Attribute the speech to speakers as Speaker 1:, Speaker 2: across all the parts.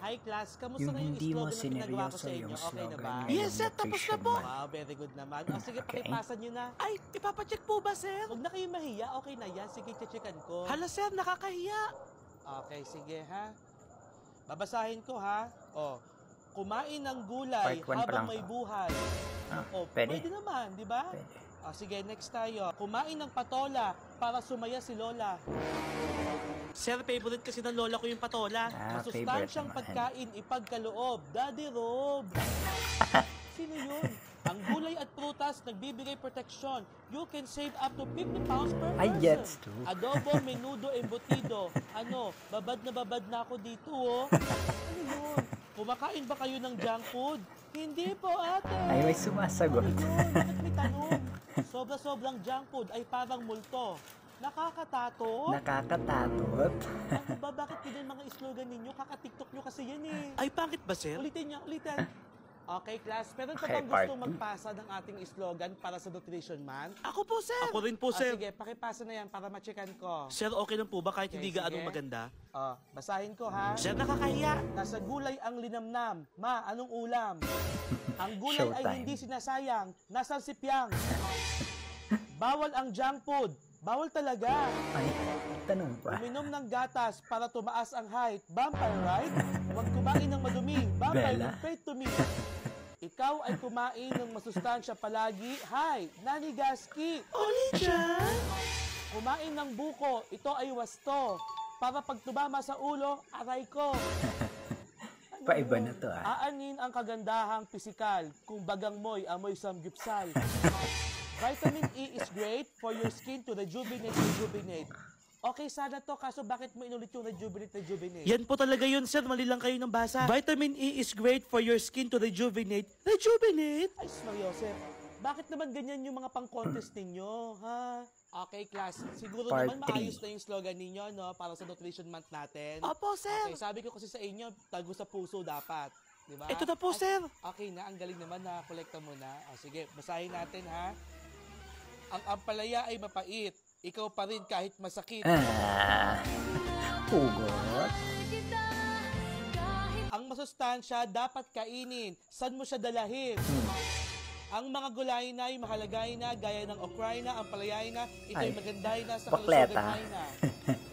Speaker 1: Hi class, kamusta
Speaker 2: Yung
Speaker 1: na yung
Speaker 2: hindi mo
Speaker 1: slogan na pinagawa ko
Speaker 2: sineryoso
Speaker 1: sa inyo?
Speaker 2: yung
Speaker 1: Okay na
Speaker 2: slogan
Speaker 1: ba?
Speaker 2: ngayong
Speaker 3: Yes, sir. Tapos na po.
Speaker 2: nutrition month.
Speaker 1: Wow, very good naman. O sige,
Speaker 2: Okay.
Speaker 1: pakipasan nyo na.
Speaker 3: Ay, ipapacheck po ba, sir?
Speaker 1: Huwag na kayong mahiya, okay na yan. Sige, checkan ko.
Speaker 3: Hala, sir, nakakahiya.
Speaker 1: Okay, sige ha. Babasahin ko ha. O, kumain ng gulay
Speaker 2: Part one pa
Speaker 1: habang
Speaker 2: lang
Speaker 1: may
Speaker 2: to.
Speaker 1: buhay. O,
Speaker 2: Pwede?
Speaker 1: pwede naman, di ba?
Speaker 2: Pwede.
Speaker 1: Sige, next tayo. Kumain ng patola para sumaya si Lola.
Speaker 3: Sir, favorite kasi ng lola ko yung patola.
Speaker 2: Favorite
Speaker 1: Masustansyang
Speaker 2: naman.
Speaker 1: pagkain ipagkaloob. Daddy Rob. Sino yun? Ang gulay at prutas nagbibigay proteksyon. You can save up to 50 pounds per person.
Speaker 2: Ay, gets to.
Speaker 1: Adobo, menudo, embutido. Ano, babad na ako dito, oh. Ano yun? Kumakain ba kayo ng junk food? Hindi po, ate.
Speaker 2: Ay, may sumasagot.
Speaker 1: Ano yun? Bakit may tanong? Sobra-sobrang junk food ay parang multo. Nakakatato?
Speaker 2: Nakakatatot.
Speaker 1: Ano ba? Bakit ganyan mga slogan ninyo? Kaka-tiktok nyo kasi yan eh.
Speaker 3: Ay, bakit ba, sir?
Speaker 1: Ulitin niya, ulitin. Okay, class. Meron pa
Speaker 2: Okay,
Speaker 1: bang
Speaker 2: part
Speaker 1: gustong
Speaker 2: two.
Speaker 1: magpasa ng ating slogan para sa Nutrition Month?
Speaker 3: Ako po, sir. Ako rin po,
Speaker 1: Ah, sige, pakipasa na yan para ma-checkan ko.
Speaker 3: Sir, okay lang po ba kahit
Speaker 1: Okay,
Speaker 3: hindi gaanong
Speaker 1: sige.
Speaker 3: maganda?
Speaker 1: Basahin ko ha.
Speaker 3: Sir, nakakahiya.
Speaker 1: Nasa gulay ang linamnam. Ma, anong ulam? Ang gulay ay
Speaker 2: Showtime.
Speaker 1: hindi sinasayang. Nasa sipyang. Bawal ang junk food. Bawal talaga.
Speaker 2: Ay, tanong pa.
Speaker 1: Uminom ng gatas para tumaas ang height. Vampire, right? Huwag kumain ng madumi. Vampire,
Speaker 2: Bella.
Speaker 1: pray to me. Ikaw ay kumain ng masustansya palagi. Hi, Nani Gaski.
Speaker 3: Oli dyan.
Speaker 1: Kumain ng buko. Ito ay wasto. Para pag tumama sa ulo, aray ko. Ano
Speaker 2: Paiba
Speaker 1: yun?
Speaker 2: na to, ah.
Speaker 1: Aanin ang kagandahang pisikal. Kung bagang mo'y amoy samgyupsal. Vitamin E is great for your skin to rejuvenate. Okay, sana to. Kaso bakit mo inulit yung rejuvenate?
Speaker 3: Yan po talaga yun, sir. Mali lang kayo ng basa. Vitamin E is great for your skin to rejuvenate. Rejuvenate?
Speaker 1: Ay, Mariosep, bakit naman ganyan yung mga pang-contest ninyo, ha? Okay, class. Siguro
Speaker 2: Part
Speaker 1: naman maayos
Speaker 2: three.
Speaker 1: na yung slogan ninyo, no? Para sa Nutrition Month natin.
Speaker 3: Opo, sir.
Speaker 1: Okay, sabi ko kasi sa inyo, tago sa puso dapat. Diba?
Speaker 3: Ito na po,
Speaker 1: Ay,
Speaker 3: sir.
Speaker 1: Okay na, ang galing naman na kolekta mo na. Sige, basahin natin, ha? Ang ampalaya ay mapait. Ikaw pa rin kahit masakit.
Speaker 2: Hugot.
Speaker 1: Ang masustansya dapat kainin. San mo siya dalahin? Ang mga gulay na ay mahalagay na gaya ng okray na, ampalaya na, ito'y
Speaker 2: Ay,
Speaker 1: maganday na sa
Speaker 2: bakleta.
Speaker 1: kalusugan na.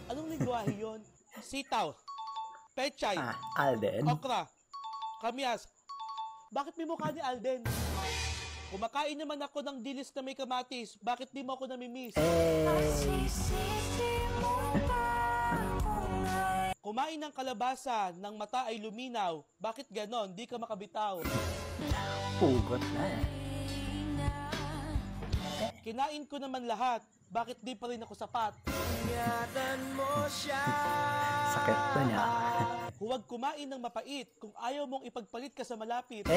Speaker 1: Anong lingwahe yun? Sitaw, pechay,
Speaker 2: Alden.
Speaker 1: okra, kamyas. Bakit may mukha ni Alden? Kumakain naman ako ng dilis na may kamatis. Bakit di mo ako namimiss? Kumain ng kalabasa, ng mata ay luminaw. Bakit ganon? Di ka makabitaw.
Speaker 2: Hugot na.
Speaker 1: Kinain ko naman lahat. Bakit di pa rin ako sapat?
Speaker 2: Sakit na niya.
Speaker 1: Huwag kumain ng mapait kung ayaw mong ipagpalit ka sa malapit.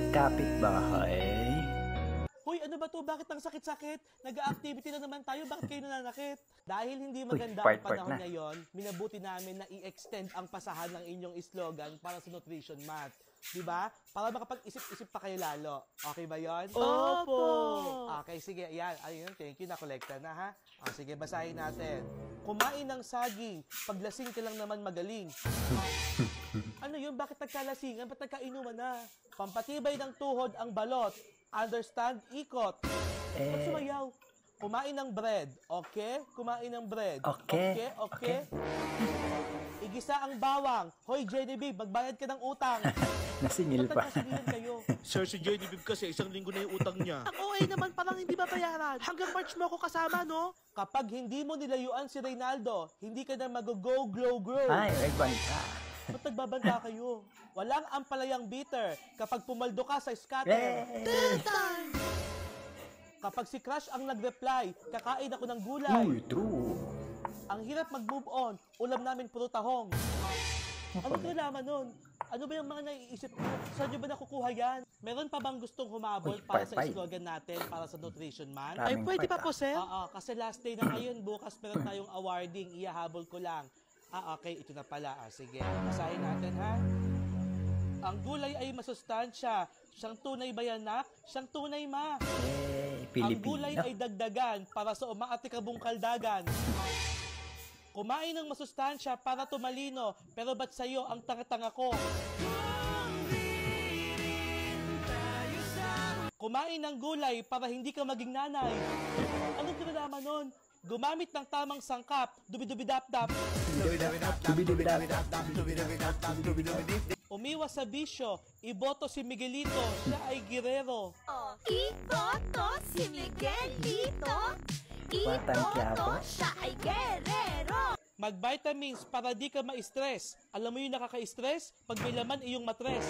Speaker 2: Kapit bahay.
Speaker 1: Hoy, ano ba to? Bakit ang sakit-sakit? Nag-activity na naman tayo. Bakit kayo nananakit? Dahil hindi maganda ang
Speaker 2: part
Speaker 1: panahon
Speaker 2: na.
Speaker 1: ngayon, minabuti namin na i-extend ang pasahan ng inyong slogan para sa Nutrition Month. Diba? Para makapag-isip-isip pa kayo lalo. Okay ba yon?
Speaker 3: Opo.
Speaker 1: Okay, sige. Ayan. Ayun, thank you. Nakolekta na, ha? Sige, basahin natin. Kumain ng saging. Paglasing ka lang naman magaling. Ano yun? Bakit nagkalasingan? Ba't nagkainuman na? Pampatibay ng tuhod ang balot. Understand? Ikot. Ba't sumayaw? Kumain ng bread. Okay? Kumain ng bread.
Speaker 2: Okay.
Speaker 1: Okay? Igisa ang bawang. Hoy, Genevieve, magbayad ka ng utang.
Speaker 2: Nasingil
Speaker 1: Ba't
Speaker 2: pa.
Speaker 1: nagkasingil kayo?
Speaker 3: Sir, si Genevieve kasi isang linggo na yung utang niya. Ang OA naman parang hindi babayaran. Hanggang March mo ako kasama, no?
Speaker 1: Kapag hindi mo nilayuan si Reynaldo, hindi ka na mag-go, glow, grow.
Speaker 2: Ay, may banta.
Speaker 1: Ba't nagbabanta kayo? Walang ampalayang bitter kapag pumaldo ka sa scatter. Kapag si Crush ang nag-reply, kakain ako ng gulay.
Speaker 2: Uy, true.
Speaker 1: Ang hirap mag-move on, ulam namin puro tahong. Ano kailangan nun? Ano ba yung mga naiisip mo? Saan nyo ba nakukuha yan? Meron pa bang gustong humabol
Speaker 2: Uy,
Speaker 1: para sa
Speaker 2: part five.
Speaker 1: slogan natin, para sa Nutrition Month?
Speaker 2: Ay, pwede pa po,
Speaker 3: sir?
Speaker 1: Oo, kasi last day na ngayon, bukas meron tayong awarding, ihahabol ko lang. Okay, ito na pala. Sige, basahin natin, ha? Ang gulay ay masustansya. Siyang tunay bayanak, siyang tunay ma. Ang gulay
Speaker 2: Pilipino.
Speaker 1: ay dagdagan para sa umaatikabong kaldagan. Kumain ng masustansya para tumalino, pero ba't sa'yo ang tanga-tanga ko? Kumain ng gulay para hindi ka maging nanay. Anong kinalaman nun? Gumamit ng tamang sangkap, dubi-dubi-dap-dap. Umiwas sa bisyo, iboto si Miguelito, siya ay girero.
Speaker 4: Iboto si Miguelito.
Speaker 2: Batang Quiapo.
Speaker 4: Iboto siya ay guerrero.
Speaker 1: Mag-vitamins para di ka ma-stress. Alam mo yung nakaka-stress? Pag may laman iyong matres.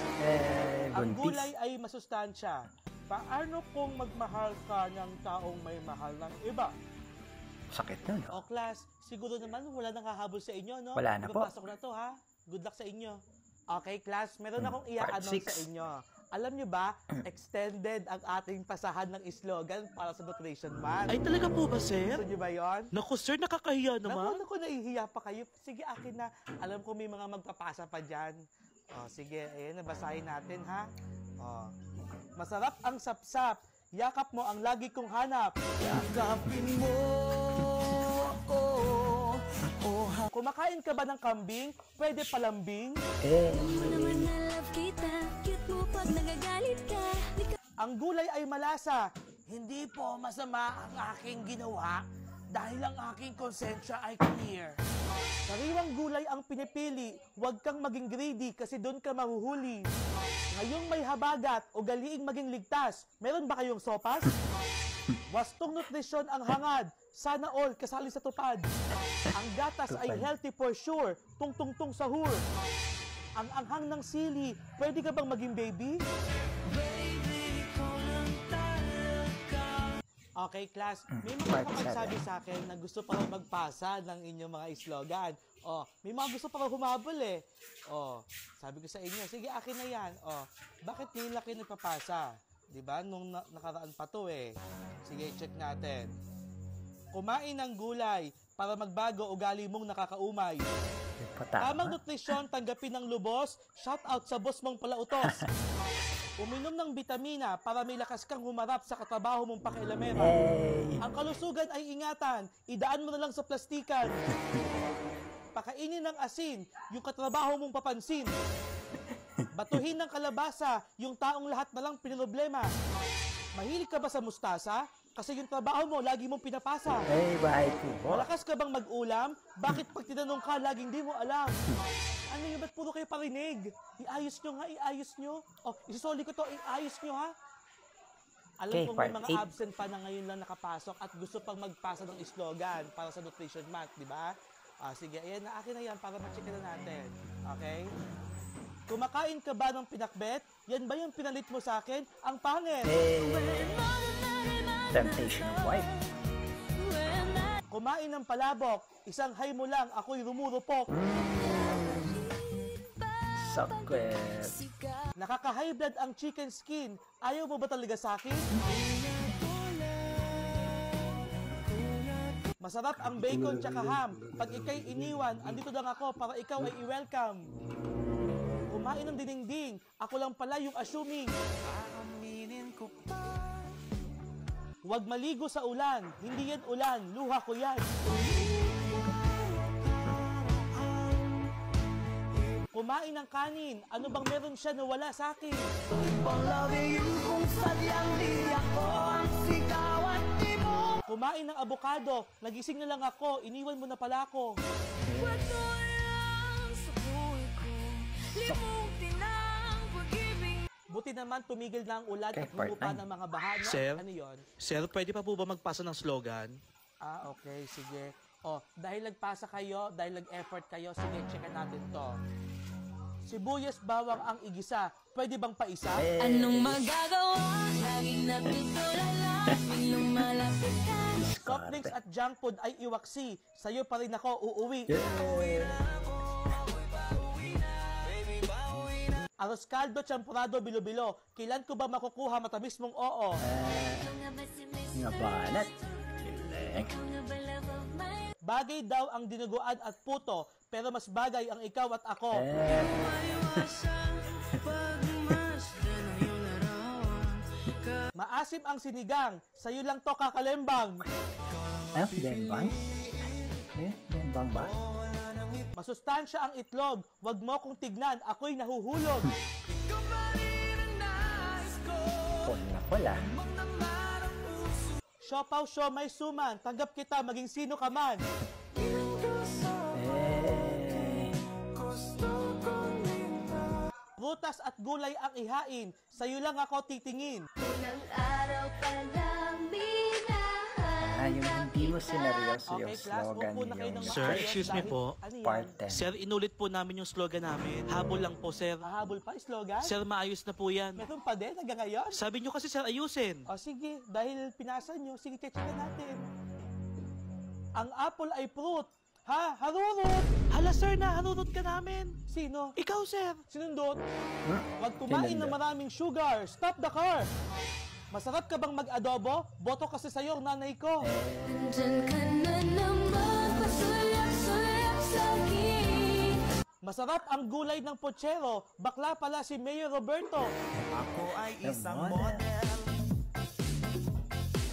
Speaker 1: Ang
Speaker 2: Buntis.
Speaker 1: gulay ay masustansya. Paano kung magmahal ka ng taong may mahal ng iba?
Speaker 2: Sakit nun,
Speaker 1: O class, siguro naman wala nang hahabol sa inyo, no?
Speaker 2: Wala na po.
Speaker 1: Papasok na to, ha? Good luck sa inyo. Okay, class, meron akong
Speaker 2: Part
Speaker 1: i-announce sa
Speaker 2: 6.
Speaker 1: inyo. Alam nyo ba, extended ang ating pasahan ng slogan para sa Nutrition Month.
Speaker 3: Ay, talaga po ba, sir?
Speaker 1: Gusto nyo ba yun?
Speaker 3: Naku, sir, nakakahiya naman.
Speaker 1: Naku, nahihiya pa kayo. Sige, akin na. Alam ko may mga magpapasa pa dyan. O, sige, ayan, nabasahin natin, ha? O, masarap ang sapsap. Yakap mo ang lagi kong hanap. Yakapin mo. Kumakain ka ba ng kambing? Pwede palambing?
Speaker 4: Mo naman na love kita. Cute mo pag nagagalit ka.
Speaker 1: Ang gulay ay malasa. Hindi po masama ang aking ginawa dahil ang aking konsensya ay clear. Sariwang gulay ang pinipili. Huwag kang maging greedy kasi doon ka mahuhuli. Ngayong may habagat o galiing maging ligtas, meron ba kayong sopas? Wastong nutrisyon ang hangad. Sana all kasali sa tupad. Ang gatas ay healthy for sure. Tung-tung-tung sahur. Ang anghang ng sili, pwede ka bang maging baby? Okay, class. May mga magsabi sa akin na gusto pa raw magpasa ng inyong mga slogan. Oh, may mga gusto pa raw humabol eh. Oh, sabi ko sa inyo, sige akin na yan. Oh, bakit ngayon laki nagpapasa? 'Di ba? Nung nakaraan pa to eh. Sige, check natin. Kumain ng gulay para magbago ugali mong nakakaumay. Tamang nutrisyon, tanggapin ng lubos. Shout out sa boss mong palautos. Uminom ng bitamina para may lakas kang humarap sa katrabaho mong pakialamera. Ang kalusugan ay ingatan, idaan mo na lang sa plastikan. Pakainin ng asin, yung katrabaho mong papansin. Batuhin ng kalabasa, yung taong lahat na lang pinoproblema. Mahilig ka ba sa mustasa? Kasi yung trabaho mo, lagi mong pinapasa.
Speaker 2: Bahay po.
Speaker 1: Malakas ka bang mag-ulam? Bakit pag tinanong ka, laging di mo alam? Ano yun, ba't puro kayo parinig? Iayos nyo nga, iayos nyo. Oh, isisoli ko to, iayos nyo ha. Alam
Speaker 2: Okay,
Speaker 1: kong may
Speaker 2: part
Speaker 1: mga
Speaker 2: 8.
Speaker 1: absent pa na ngayon lang nakapasok at gusto pang magpasa ng slogan para sa Nutrition Month, di ba? Sige, ayan na, akin na yan para ma-check na natin. Okay? Kumakain ka ba ng pinakbet? Yan ba yung pinalit mo sa akin? Ang pangit!
Speaker 2: Temptation of wife.
Speaker 1: Kumain ng palabok, isang hay mo lang, ako'y rumurupok.
Speaker 2: Sakit.
Speaker 1: Nakaka-high blood ang chicken skin. Ayaw mo ba talaga sa akin? Masarap ang bacon tsaka ham. Pag ikay iniwan, andito lang ako para ikaw ay i-welcome. Kumain ng dinding, ako lang pala yung assuming. Huwag maligo sa ulan, hindi yan ulan, luha ko yan. Kumain ng kanin, ano bang meron siya na wala sa akin? Kumain ng abokado, nagising na lang ako, iniwan mo na pala ako. Buti naman tumigil na ang ulan
Speaker 2: Okay,
Speaker 1: at humupa
Speaker 2: part
Speaker 1: ng mga baha. No?
Speaker 3: Sir?
Speaker 1: Ano yon?
Speaker 3: Sir, pwede pa po ba magpasa ng slogan?
Speaker 1: Okay, sige. Dahil nagpasa kayo, dahil nag-effort kayo, sige, checkan natin to. Sibuyas, bawang ang igisa. Pwede bang paisa?
Speaker 4: Anong magagawa? Laging natutulala. Tuwing lumalapit ka.
Speaker 1: Soft drinks at junk food ay iwaksi. Sa'yo pa rin ako uuwi. Aros caldo, champurado, bilo-bilo. Kailan ko ba makukuha matamis mong oo?
Speaker 2: Nga banat. Kilek.
Speaker 1: Bagay daw ang dinuguan at puto, pero mas bagay ang ikaw at ako. Maasim ang sinigang, sa'yo lang to kakalembang.
Speaker 2: Dembang? Dembang. Bang ba?
Speaker 1: Masustansya ang itlog. Wag mo kong tignan. Ako'y nahuhulog.
Speaker 2: Wala.
Speaker 1: Siopaw, siomay, suman. Tanggap kita maging sino ka man. Prutas at gulay ang ihain. Sa'yo lang ako titingin.
Speaker 4: Unang araw pa lang minahal.
Speaker 2: Yung hindi mo sineryoso yung
Speaker 1: Okay, class.
Speaker 2: slogan
Speaker 1: Upo na kayo ng
Speaker 2: yung
Speaker 3: Sir,
Speaker 1: maayos
Speaker 3: excuse me
Speaker 1: dahil-
Speaker 3: po.
Speaker 1: Ano yan?
Speaker 2: part 10.
Speaker 3: Sir, inulit po namin yung slogan namin. Habol lang po, sir.
Speaker 1: Hahabol pa, slogan?
Speaker 3: Sir, maayos na po yan.
Speaker 1: Meron pa din hanggang ngayon?
Speaker 3: Sabi nyo kasi, sir, ayusin.
Speaker 1: O sige, dahil pinasa nyo, sige, check natin. Ang apple ay fruit. Ha? Harurot!
Speaker 3: Hala, sir, naharurot ka namin.
Speaker 1: Sino?
Speaker 3: Ikaw, sir.
Speaker 1: Sinundot? Huwag kumain ng
Speaker 2: Sinundot.
Speaker 1: maraming sugar. Stop the car! Masarap ka bang mag-adobo? Boto kasi sa'yo, nanay ko.
Speaker 4: Nandyan ka na naman, pasulak-sulak sa'kin.
Speaker 1: Masarap ang gulay ng pochero. Bakla pala si Mayor Roberto.
Speaker 5: Ako ay isang
Speaker 2: Come on.
Speaker 5: model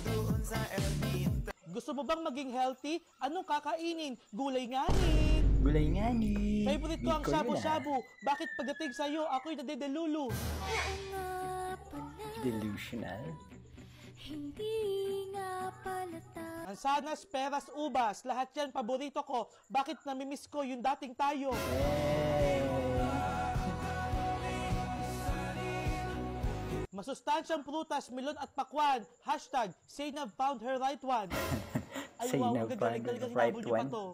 Speaker 5: doon sa Ermita.
Speaker 1: Gusto mo bang maging healthy? Anong kakainin? Gulay nganin.
Speaker 2: Gulay nga ni.
Speaker 1: Favorite ko ang
Speaker 2: Bicol yun,
Speaker 1: shabu-shabu. Bakit pagdating sa'yo, ako'y nadedelulu?
Speaker 4: Oo nga pala,
Speaker 2: Delusional.
Speaker 4: hindi nga pala tayo.
Speaker 1: Mansanas, peras, ubas. Lahat yan paborito ko. Bakit namimiss ko yung dating tayo? Masustansyang prutas, melon at pakwan. Hashtag, Zainab found her right one. Ay, wow,
Speaker 2: Zainab
Speaker 1: ang
Speaker 2: found
Speaker 1: galing
Speaker 2: her
Speaker 1: hinabol
Speaker 2: right
Speaker 1: niyo pa
Speaker 2: one.
Speaker 1: to.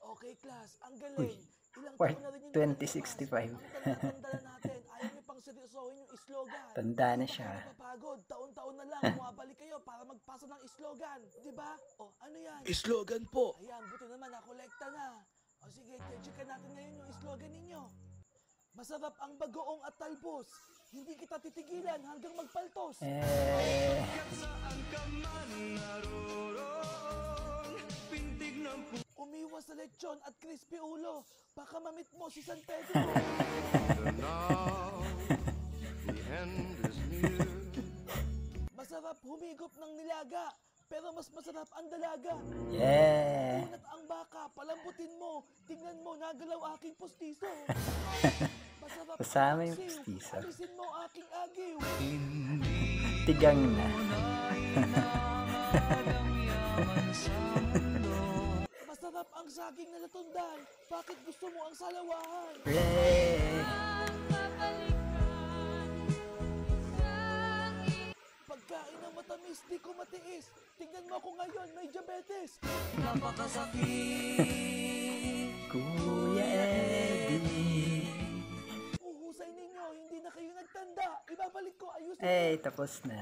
Speaker 1: Okay, class, ang galing. Ilang
Speaker 2: part
Speaker 1: taon na rin yung
Speaker 2: 2065.
Speaker 1: Ang tanda natin. Ayaw niyo pang seryosohin yung slogan.
Speaker 2: Tanda na siya.
Speaker 1: Napapagod. Taon-taon na lang. Bumabalik kayo para magpasa ng slogan. Di ba? O, ano yan?
Speaker 3: Slogan po.
Speaker 1: Ayan, buti naman, nakolekta na. O sige, check natin ngayon yung slogan ninyo. Masarap ang bagoong at talbos. Hindi kita titigilan hanggang magpaltos. Umiwas sa lechon at crispy ulo. Baka mamit mo si San Pedro. Masarap humigop ng nilaga. Pero mas masarap ang dalaga.
Speaker 2: Yeah.
Speaker 1: Unat ang baka, palambutin mo. Tingnan mo, nagalaw aking pustiso. Masarap
Speaker 2: Kasama
Speaker 1: ang
Speaker 2: yung
Speaker 1: siw.
Speaker 2: pustiso.
Speaker 1: Alisin mo aking agiw.
Speaker 2: Tigang na.
Speaker 1: Masarap ang saging na latundan. Bakit gusto mo ang salawahan?
Speaker 2: Hooray!
Speaker 1: Pagkain ng matamis, di ko matiis. Tingnan mo ako ngayon, may diabetes.
Speaker 2: Kuya Eddie.
Speaker 1: Uhusay ninyo, hindi na kayo nagtanda. Ibabalik ko, ayusin
Speaker 2: Eh, tapos na.